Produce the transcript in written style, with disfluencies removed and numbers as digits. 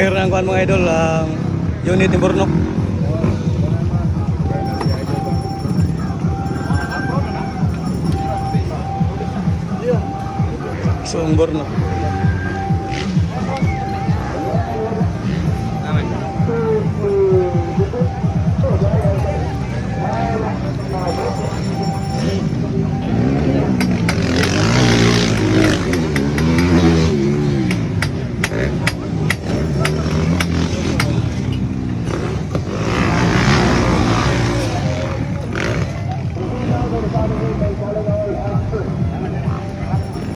repair ng kuan mga idol, ang unit ni Burnok. So, ang Burnok.